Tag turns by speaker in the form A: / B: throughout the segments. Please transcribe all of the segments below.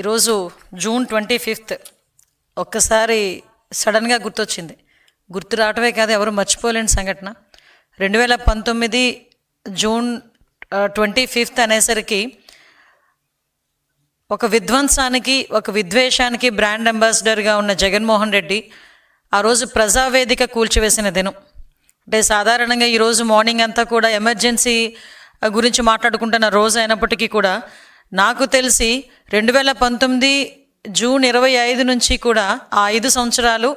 A: ఈరోజు జూన్ 25 ఒక్కసారి సడన్గా గుర్తొచ్చింది. గుర్తు రావటమే కాదు, ఎవరు మర్చిపోలేని సంఘటన. 2019 జూన్ 25 అనేసరికి ఒక విధ్వంసానికి, ఒక విద్వేషానికి బ్రాండ్ అంబాసిడర్గా ఉన్న జగన్మోహన్ రెడ్డి ఆ రోజు ప్రజావేదిక కూల్చివేసిన దినం. అంటే సాధారణంగా ఈరోజు మార్నింగ్ అంతా కూడా ఎమర్జెన్సీ గురించి మాట్లాడుకుంటున్న రోజు అయినప్పటికీ కూడా నాకు తెలిసి 2019 జూన్ 25 నుంచి కూడా ఆ 5 సంవత్సరాలు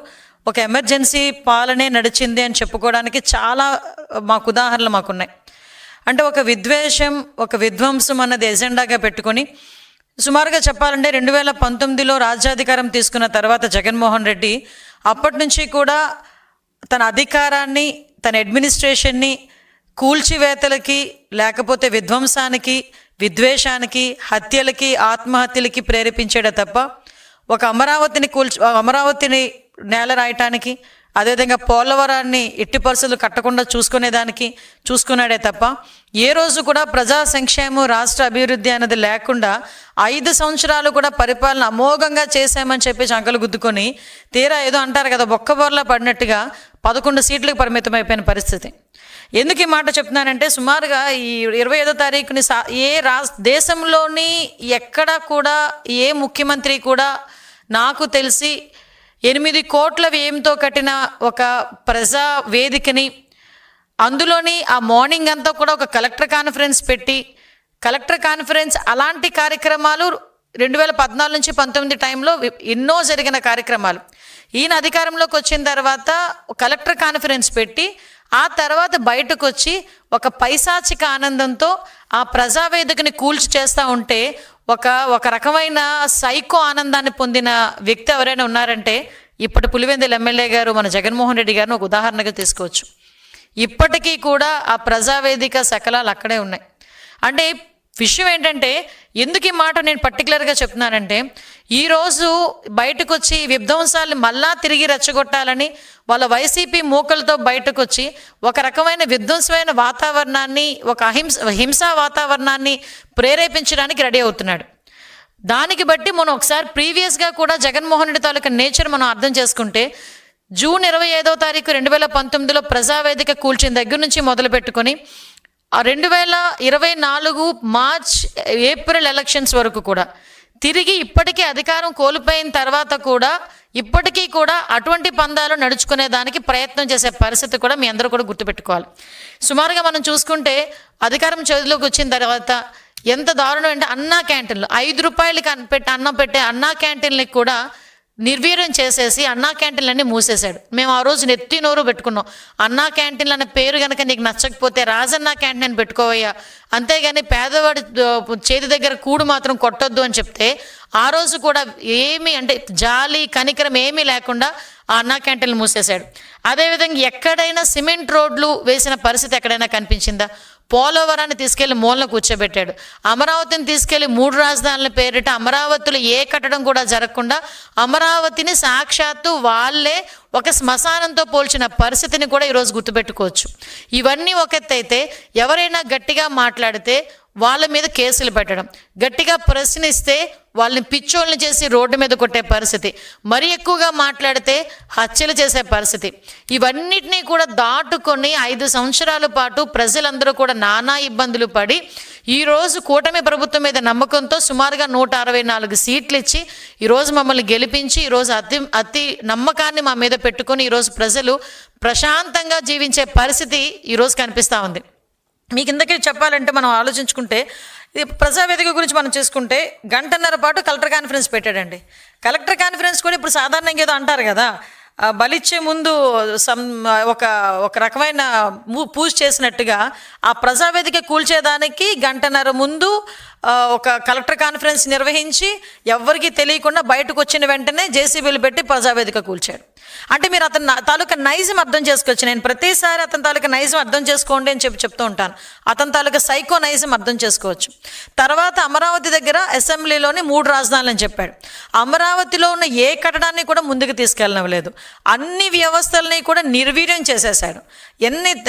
A: ఒక ఎమర్జెన్సీ పాలనే నడిచింది అని చెప్పుకోవడానికి చాలా ఉదాహరణలు మాకున్నాయి. అంటే ఒక విద్వేషం, ఒక విధ్వంసం అన్నది ఎజెండాగా పెట్టుకొని సుమారుగా చెప్పాలంటే 2019లో రాజ్యాధికారం తీసుకున్న తర్వాత జగన్మోహన్ రెడ్డి అప్పటి నుంచి కూడా తన అధికారాన్ని, తన అడ్మినిస్ట్రేషన్ని కూల్చివేతలకి, లేకపోతే విధ్వంసానికి, విద్వేషానికి, హత్యలకి, ఆత్మహత్యలకి ప్రేరేపించాడే తప్ప ఒక అమరావతిని నేల రాయటానికి, అదేవిధంగా పోలవరాన్ని ఎట్టి పరిస్థితులు కట్టకుండా చూసుకున్నాడే తప్ప ఏ రోజు కూడా ప్రజా సంక్షేమం, రాష్ట్ర అభివృద్ధి అన్నది లేకుండా 5 సంవత్సరాలు కూడా పరిపాలన అమోఘంగా చేశామని చెప్పి చంకలు గుద్దుకొని తీరా ఏదో అంటారు కదా, బొక్కబోర్లా పడినట్టుగా 11 సీట్లకు పరిమితమైపోయిన పరిస్థితి. ఎందుకు ఈ మాట చెప్తున్నానంటే, సుమారుగా ఈ 25వ తారీఖుని దేశంలోని ఎక్కడ కూడా ఏ ముఖ్యమంత్రి కూడా నాకు తెలిసి 8 కోట్ల వ్యయంతో కట్టిన ఒక ప్రజా వేదికని, అందులోని ఆ మార్నింగ్ అంతా కూడా ఒక కలెక్టర్ కాన్ఫరెన్స్ పెట్టి, కలెక్టర్ కాన్ఫరెన్స్ అలాంటి కార్యక్రమాలు 2014 నుంచి 19 టైంలో ఎన్నో జరిగిన కార్యక్రమాలు. ఈయన అధికారంలోకి వచ్చిన తర్వాత కలెక్టర్ కాన్ఫరెన్స్ పెట్టి ఆ తర్వాత బయటకు వచ్చి ఒక పైశాచిక ఆనందంతో ఆ ప్రజావేదికని కూల్చి చేస్తూ ఉంటే ఒక రకమైన సైకో ఆనందాన్ని పొందిన వ్యక్తి ఎవరైనా ఉన్నారంటే ఇప్పటి పులివెందుల ఎమ్మెల్యే గారు మన జగన్మోహన్ రెడ్డి గారిని ఒక ఉదాహరణగా తీసుకోవచ్చు. ఇప్పటికీ కూడా ఆ ప్రజావేదిక శకలాలు అక్కడే ఉన్నాయి. అంటే విషయం ఏంటంటే, ఎందుకు ఈ మాట నేను పర్టికులర్గా చెప్తున్నానంటే, ఈరోజు బయటకు వచ్చి విధ్వంసాలను మళ్ళా తిరిగి రెచ్చగొట్టాలని వాళ్ళ వైసీపీ మూకలతో బయటకు వచ్చి ఒక రకమైన విధ్వంసమైన వాతావరణాన్ని, ఒక హింసా వాతావరణాన్ని ప్రేరేపించడానికి రెడీ అవుతున్నాడు. దానికి బట్టి మనం ఒకసారి ప్రీవియస్గా కూడా జగన్మోహన్ రెడ్డి తాలూకా నేచర్ మనం అర్థం చేసుకుంటే, జూన్ 25వ తారీఖు 2019లో ప్రజావేదిక కూల్చిన దగ్గర నుంచి మొదలు పెట్టుకొని 2024 మార్చ్, ఏప్రిల్ ఎలక్షన్స్ వరకు కూడా తిరిగి ఇప్పటికీ అధికారం కోల్పోయిన తర్వాత కూడా ఇప్పటికీ కూడా అటువంటి పందాలు నడుచుకునే దానికి ప్రయత్నం చేసే పరిస్థితి కూడా మీ అందరూ కూడా గుర్తుపెట్టుకోవాలి. సుమారుగా మనం చూసుకుంటే అధికారం చేతిలోకి వచ్చిన తర్వాత ఎంత దారుణం అంటే, అన్నా క్యాంటీన్లు 5 రూపాయలకి అన్నం పెట్టే అన్నా క్యాంటీన్లకి కూడా నిర్వీర్యం చేసేసి అన్నా క్యాంటీన్లన్నీ మూసేశాడు. మేము ఆ రోజు నెత్తి నోరు పెట్టుకున్నాం, అన్నా క్యాంటీన్లు అనే పేరు కనుక నీకు నచ్చకపోతే రాజన్నా క్యాంటీన్ అని పెట్టుకోవయ్యా, అంతేగాని పేదవాడి చేతి దగ్గర కూడు మాత్రం కొట్టొద్దు అని చెప్తే ఆ రోజు కూడా ఏమీ అంటే జాలి కనికరం ఏమీ లేకుండా ఆ అన్నా క్యాంటీన్లు మూసేశాడు. అదేవిధంగా ఎక్కడైనా సిమెంట్ రోడ్లు వేసిన పరిస్థితి ఎక్కడైనా కనిపించిందా? పోలవరాన్ని తీసుకెళ్లి మూలన కూర్చోబెట్టాడు. అమరావతిని తీసుకెళ్లి 3 రాజధానుల పేరిట అమరావతిలో ఏ కట్టడం కూడా జరగకుండా అమరావతిని సాక్షాత్తు వాళ్ళే ఒక శ్మశానంతో పోల్చిన పరిస్థితిని కూడా ఈరోజు గుర్తుపెట్టుకోవచ్చు. ఇవన్నీ ఒక ఎత్తు అయితే, ఎవరైనా గట్టిగా మాట్లాడితే వాళ్ళ మీద కేసులు పెట్టడం, గట్టిగా ప్రశ్నిస్తే వాళ్ళని పిచ్చోళ్ళని చేసి రోడ్డు మీద కొట్టే పరిస్థితి, మరీ ఎక్కువగా మాట్లాడితే హత్యలు చేసే పరిస్థితి, ఇవన్నిటినీ కూడా దాటుకొని 5 సంవత్సరాల పాటు ప్రజలందరూ కూడా నానా ఇబ్బందులు పడి ఈరోజు కూటమి ప్రభుత్వం మీద నమ్మకంతో సుమారుగా 164 సీట్లు ఇచ్చి ఈరోజు మమ్మల్ని గెలిపించి ఈరోజు అతి నమ్మకాన్ని మా మీద పెట్టుకొని ఈరోజు ప్రజలు ప్రశాంతంగా జీవించే పరిస్థితి ఈరోజు కనిపిస్తూ ఉంది. మీకు ఇందుకే చెప్పాలంటే, మనం ఆలోచించుకుంటే ప్రజావేదిక గురించి మనం చేసుకుంటే 1.5 గంటల పాటు కలెక్టర్ కాన్ఫరెన్స్ పెట్టాడండి. కలెక్టర్ కాన్ఫరెన్స్ కూడా ఇప్పుడు సాధారణంగా ఏదో అంటారు కదా, బలిచ్చే ముందు ఒక రకమైన పూజ చేసినట్టుగా ఆ ప్రజావేదిక కూల్చేదానికి 1.5 గంటల ముందు ఒక కలెక్టర్ కాన్ఫరెన్స్ నిర్వహించి ఎవరికి తెలియకుండా బయటకు వచ్చిన వెంటనే జేసీబీలు పెట్టి ప్రజావేదిక కూల్చాడు. అంటే మీరు అతని తాలూకా నైజం అర్థం చేసుకోవచ్చు. నేను ప్రతిసారి అతని తాలూకా నైజం అర్థం చేసుకోండి అని చెప్తూ ఉంటాను. అతని తాలూకా సైకో నైజం అర్థం చేసుకోవచ్చు. తర్వాత అమరావతి దగ్గర అసెంబ్లీలోని 3 రాజధానులు అని చెప్పాడు. అమరావతిలో ఉన్న ఏ కట్టడాన్ని కూడా ముందుకు తీసుకెళ్ళనవలేదు. అన్ని వ్యవస్థలని కూడా నిర్వీర్యం చేసేశాడు.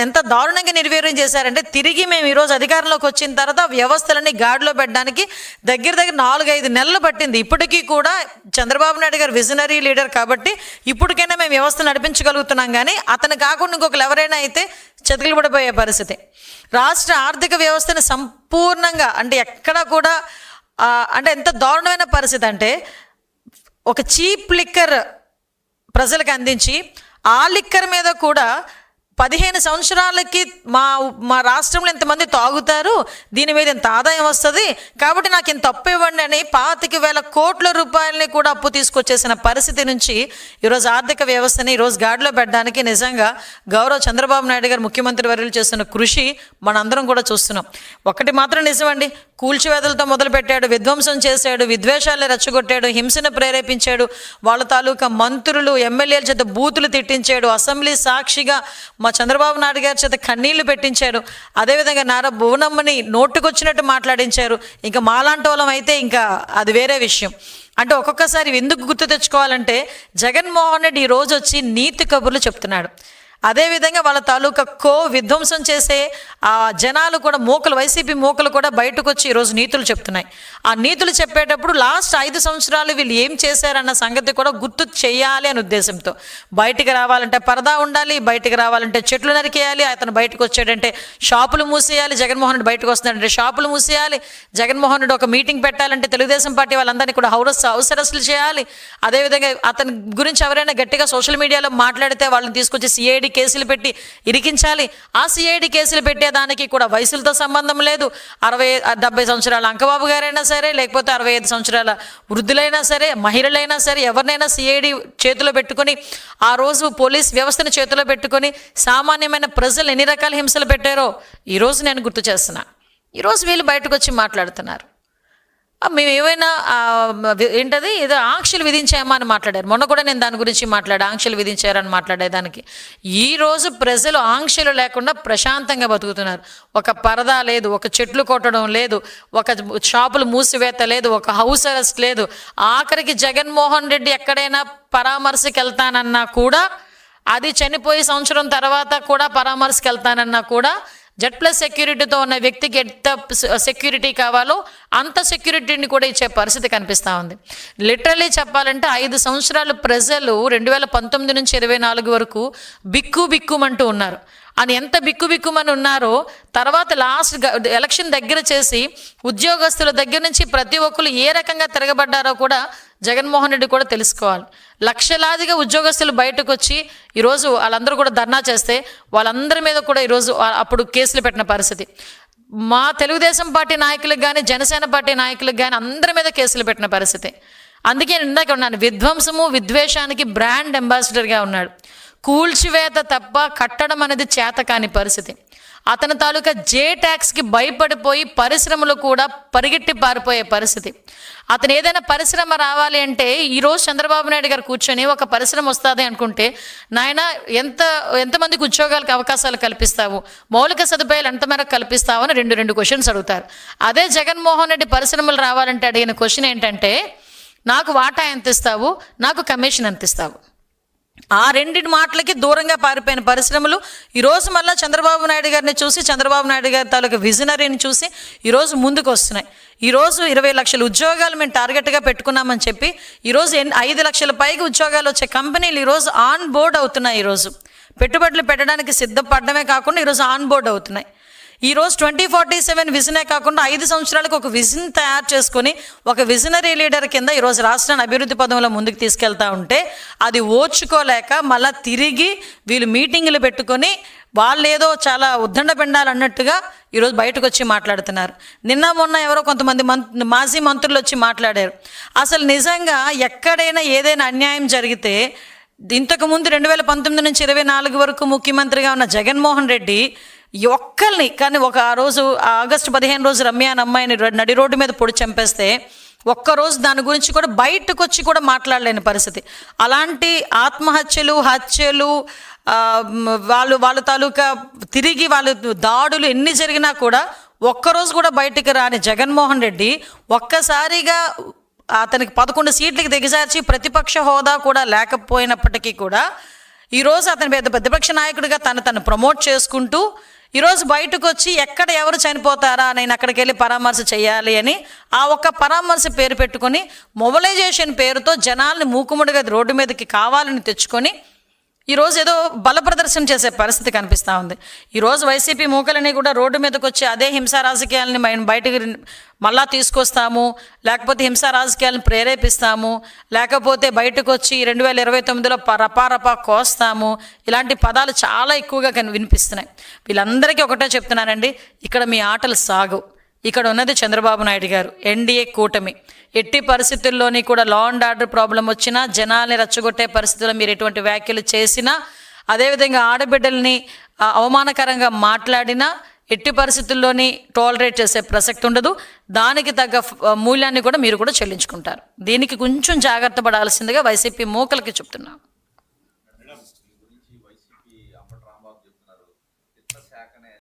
A: ఎంత దారుణంగా నిర్వీర్యం చేశారంటే, తిరిగి మేము ఈరోజు అధికారంలోకి వచ్చిన తర్వాత వ్యవస్థలని గాడిలో పెట్టడానికి దగ్గర 4-5 నెలలు పట్టింది. ఇప్పటికీ కూడా చంద్రబాబు నాయుడు గారు విజనరీ లీడర్ కాబట్టి ఇప్పటికైనా మేము వ్యవస్థ నడిపించగలుగుతున్నాం. కానీ అతను కాకుండా ఇంకొకరు ఎవరైనా అయితే చతికిలు పడిపోయే పరిస్థితి. రాష్ట్ర ఆర్థిక వ్యవస్థని సంపూర్ణంగా అంటే ఎక్కడా కూడా అంటే ఎంత దారుణమైన పరిస్థితి అంటే ఒక చీప్ లిక్కర్ ప్రజలకు అందించి ఆ లిక్కర్ మీద కూడా 15 సంవత్సరాలకి మా రాష్ట్రంలో ఎంతమంది తాగుతారు, దీని మీద ఎంత ఆదాయం వస్తుంది కాబట్టి నాకు ఇంత అప్పు ఇవ్వండి అని 25,000 కోట్ల రూపాయలని కూడా అప్పు తీసుకొచ్చేసిన పరిస్థితి నుంచి ఈరోజు ఆర్థిక వ్యవస్థని ఈరోజు గాడిలో పెట్టడానికి నిజంగా గౌరవ చంద్రబాబు నాయుడు గారు ముఖ్యమంత్రి వర్యులు చేస్తున్న కృషి మనందరం కూడా చూస్తున్నాం. ఒకటి మాత్రం నిజమండి, కూల్చివేతలతో మొదలుపెట్టాడు, విధ్వంసం చేశాడు, విద్వేషాలను రెచ్చగొట్టాడు, హింసను ప్రేరేపించాడు, వాళ్ళ తాలూకా మంత్రులు ఎమ్మెల్యేల చేత బూతులు తిట్టించాడు, అసెంబ్లీ సాక్షిగా మా చంద్రబాబు నాయుడు గారి చేత కన్నీళ్లు పెట్టించారు, అదేవిధంగా నారా భువనమ్మని నోటుకొచ్చినట్టు మాట్లాడించారు. ఇంకా మాలాంటి వాళ్ళం అయితే ఇంకా అది వేరే విషయం. అంటే ఒక్కొక్కసారి ఎందుకు గుర్తు తెచ్చుకోవాలంటే జగన్మోహన్ రెడ్డి ఈరోజు వచ్చి నీతి కబుర్లు చెప్తున్నాడు. అదేవిధంగా వాళ్ళ తాలూకా విధ్వంసం చేసే ఆ జనాలు కూడా వైసీపీ మూకలు కూడా బయటకు వచ్చి ఈరోజు నీతులు చెప్తున్నాయి. ఆ నీతులు చెప్పేటప్పుడు లాస్ట్ 5 సంవత్సరాలు వీళ్ళు ఏం చేశారన్న సంగతి కూడా గుర్తు చేయాలి అనే ఉద్దేశంతో బయటికి రావాలంటే పరదా ఉండాలి, బయటికి రావాలంటే చెట్లు నరికేయాలి, అతను బయటకు వచ్చాడంటే షాపులు మూసేయాలి, జగన్మోహన్ రెడ్డి బయటకు వస్తున్నాడంటే షాపులు మూసేయాలి, జగన్మోహన్ రెడ్డి ఒక మీటింగ్ పెట్టాలంటే తెలుగుదేశం పార్టీ వాళ్ళందరినీ కూడా హౌస్ అరెస్టులు చేయాలి. అదేవిధంగా అతని గురించి ఎవరైనా గట్టిగా సోషల్ మీడియాలో మాట్లాడితే వాళ్ళని తీసుకొచ్చి సిఐడి కేసులు పెట్టి ఇరికించాలి. ఆ సిఐడి కేసులు పెట్టేదానికి కూడా వయసులతో సంబంధం లేదు. 60-70 సంవత్సరాల అంకబాబు గారైనా సరే, లేకపోతే 65 సంవత్సరాల వృద్ధులైనా సరే, మహిళలైనా సరే, ఎవరినైనా సిఐడి చేతిలో పెట్టుకొని ఆ రోజు పోలీస్ వ్యవస్థను చేతిలో పెట్టుకొని సామాన్యమైన ప్రజలు ఎన్ని రకాల హింసలు పెట్టారో ఈరోజు నేను గుర్తు చేస్తున్నా. ఈరోజు వీళ్ళు బయటకు వచ్చి మాట్లాడుతున్నారు. మేము ఏమైనా ఏంటది ఏదో ఆంక్షలు విధించామా అని మాట్లాడారు. మొన్న కూడా నేను దాని గురించి ఆంక్షలు విధించారని మాట్లాడేదానికి. ఈరోజు ప్రజలు ఆంక్షలు లేకుండా ప్రశాంతంగా బతుకుతున్నారు. ఒక పరదా లేదు, ఒక చెట్లు కొట్టడం లేదు, ఒక షాపులు మూసివేత లేదు, ఒక హౌస్ అరెస్ట్ లేదు. ఆఖరికి జగన్మోహన్ రెడ్డి ఎక్కడైనా పరామర్శకి వెళ్తానన్నా కూడా, అది చనిపోయి సంవత్సరం తర్వాత కూడా పరామర్శకి వెళ్తానన్నా కూడా Z+ సెక్యూరిటీతో ఉన్న వ్యక్తికి ఎంత సెక్యూరిటీ కావాలో అంత సెక్యూరిటీని కూడా ఇచ్చే పరిస్థితి కనిపిస్తూ ఉంది. లిటరలీ చెప్పాలంటే 5 సంవత్సరాలు ప్రజలు 2019 నుంచి 24 వరకు బిక్కుమంటూ ఉన్నారు. అని ఎంత బిక్కుమని ఉన్నారో తర్వాత లాస్ట్ ఎలక్షన్ దగ్గర చేసి ఉద్యోగస్తుల దగ్గర నుంచి ప్రతి ఒక్కరు ఏ రకంగా తిరగబడ్డారో కూడా జగన్మోహన్ రెడ్డి కూడా తెలుసుకోవాలి. లక్షలాదిగా ఉద్యోగస్తులు బయటకు వచ్చి ఈరోజు వాళ్ళందరూ కూడా ధర్నా చేస్తే వాళ్ళందరి మీద కూడా ఈరోజు అప్పుడు కేసులు పెట్టిన పరిస్థితి. మా తెలుగుదేశం పార్టీ నాయకులకు కానీ, జనసేన పార్టీ నాయకులకు కానీ అందరి మీద కేసులు పెట్టిన పరిస్థితి. అందుకే నేను ఇందాక ఉన్నాను, విధ్వంసము విద్వేషానికి బ్రాండ్ అంబాసిడర్గా ఉన్నాడు. కూల్చివేత తప్ప కట్టడం అనేది చేత కాని పరిస్థితి. అతని తాలూకా ట్యాక్స్కి భయపడిపోయి పరిశ్రమలు కూడా పరిగెట్టి పారిపోయే పరిస్థితి. అతను ఏదైనా పరిశ్రమ రావాలి అంటే ఈరోజు చంద్రబాబు నాయుడు గారు కూర్చొని ఒక పరిశ్రమ వస్తుంది అనుకుంటే, నాయన ఎంతమందికి ఉద్యోగాలకు అవకాశాలు కల్పిస్తావు, మౌలిక సదుపాయాలు ఎంత మేరకు కల్పిస్తావు అని రెండు క్వశ్చన్స్ అడుగుతారు. అదే జగన్మోహన్ రెడ్డి పరిశ్రమలు రావాలంటే అడిగిన క్వశ్చన్ ఏంటంటే, నాకు వాటా ఎంత ఇస్తావు, నాకు కమిషన్ ఎంత ఇస్తావు. ఆ రెండింటి మాటలకి దూరంగా పారిపోయిన పరిశ్రమలు ఈరోజు మళ్ళీ చంద్రబాబు నాయుడు గారిని చూసి, చంద్రబాబు నాయుడు గారి తాలూకా విజనరీని చూసి ఈరోజు ముందుకు వస్తున్నాయి. ఈరోజు 20 లక్షల ఉద్యోగాలు మేము టార్గెట్గా పెట్టుకున్నామని చెప్పి ఈరోజు 5 లక్షల పైగా ఉద్యోగాలు వచ్చే కంపెనీలు ఈరోజు ఆన్ బోర్డ్ అవుతున్నాయి. ఈరోజు పెట్టుబడులు పెట్టడానికి సిద్ధపడమే కాకుండా ఈరోజు ఆన్ బోర్డ్ అవుతున్నాయి. ఈరోజు 2047 విజనే కాకుండా 5 సంవత్సరాలకు ఒక విజన్ తయారు చేసుకొని ఒక విజనరీ లీడర్ కింద ఈరోజు రాష్ట్రాన్ని అభివృద్ధి పదంలో ముందుకు తీసుకెళ్తా ఉంటే అది ఓర్చుకోలేక మళ్ళీ తిరిగి వీళ్ళు మీటింగులు పెట్టుకొని వాళ్ళు ఏదో చాలా ఉద్దండ పెండాలి అన్నట్టుగా ఈరోజు బయటకు వచ్చి మాట్లాడుతున్నారు. నిన్న మొన్న ఎవరో కొంతమంది మాజీ మంత్రులు వచ్చి మాట్లాడారు. అసలు నిజంగా ఎక్కడైనా ఏదైనా అన్యాయం జరిగితే ఇంతకుముందు 2019 నుంచి 24 వరకు ముఖ్యమంత్రిగా ఉన్న జగన్మోహన్ రెడ్డి ఒక్కల్ని కానీ ఆ రోజు ఆగస్టు 15 రోజు రమ్య అనే అమ్మాయిని నడి రోడ్డు మీద పొడి చంపేస్తే ఒక్కరోజు దాని గురించి కూడా బయటకు వచ్చి కూడా మాట్లాడలేని పరిస్థితి. అలాంటి ఆత్మహత్యలు, హత్యలు, వాళ్ళ తాలూకా తిరిగి వాళ్ళు దాడులు ఎన్ని జరిగినా కూడా ఒక్కరోజు కూడా బయటికి రాని జగన్మోహన్ రెడ్డి ఒక్కసారిగా అతనికి 11 సీట్లకి దిగజార్చి ప్రతిపక్ష హోదా కూడా లేకపోయినప్పటికీ కూడా ఈరోజు అతని ప్రతిపక్ష నాయకుడిగా తను ప్రమోట్ చేసుకుంటూ ఈరోజు బయటకు వచ్చి ఎక్కడ ఎవరు చనిపోతారా నేను అక్కడికి వెళ్ళి పరామర్శ చేయాలి అని ఆ ఒక్క పరామర్శ పేరు పెట్టుకొని మొబిలైజేషన్ పేరుతో జనాల్ని మూకుముడిగా రోడ్డు మీదకి కావాలని తెచ్చుకొని ఈరోజు ఏదో బల ప్రదర్శన చేసే పరిస్థితి కనిపిస్తూ ఉంది. ఈరోజు వైసీపీ మూకలని కూడా రోడ్డు మీదకి వచ్చి అదే హింసా రాజకీయాలని బయటకు మళ్ళా తీసుకొస్తాము, లేకపోతే హింసా రాజకీయాలను ప్రేరేపిస్తాము, లేకపోతే బయటకు వచ్చి 2029లో రపారపా కోస్తాము, ఇలాంటి పదాలు చాలా ఎక్కువగా వినిపిస్తున్నాయి. వీళ్ళందరికీ ఒకటే చెప్తున్నానండి, ఇక్కడ మీ ఆటలు సాగు. ఇక్కడ ఉన్నది చంద్రబాబు నాయుడు గారు, ఎన్డీఏ కూటమి. ఎట్టి పరిస్థితుల్లోని కూడా లా అండ్ ఆర్డర్ ప్రాబ్లం వచ్చినా, జనాల్ని రెచ్చగొట్టే పరిస్థితుల్లో మీరు ఎటువంటి వ్యాఖ్యలు చేసినా, అదేవిధంగా ఆడబిడ్డల్ని అవమానకరంగా మాట్లాడినా ఎట్టి పరిస్థితుల్లోని టాలరేట్ చేసే ప్రసక్తి ఉండదు. దానికి తగ్గ మూల్యాన్ని కూడా మీరు కూడా చెల్లించుకుంటారు. దీనికి కొంచెం జాగ్రత్త పడాల్సిందిగా వైసీపీ మూకలకి చెప్తున్నాం.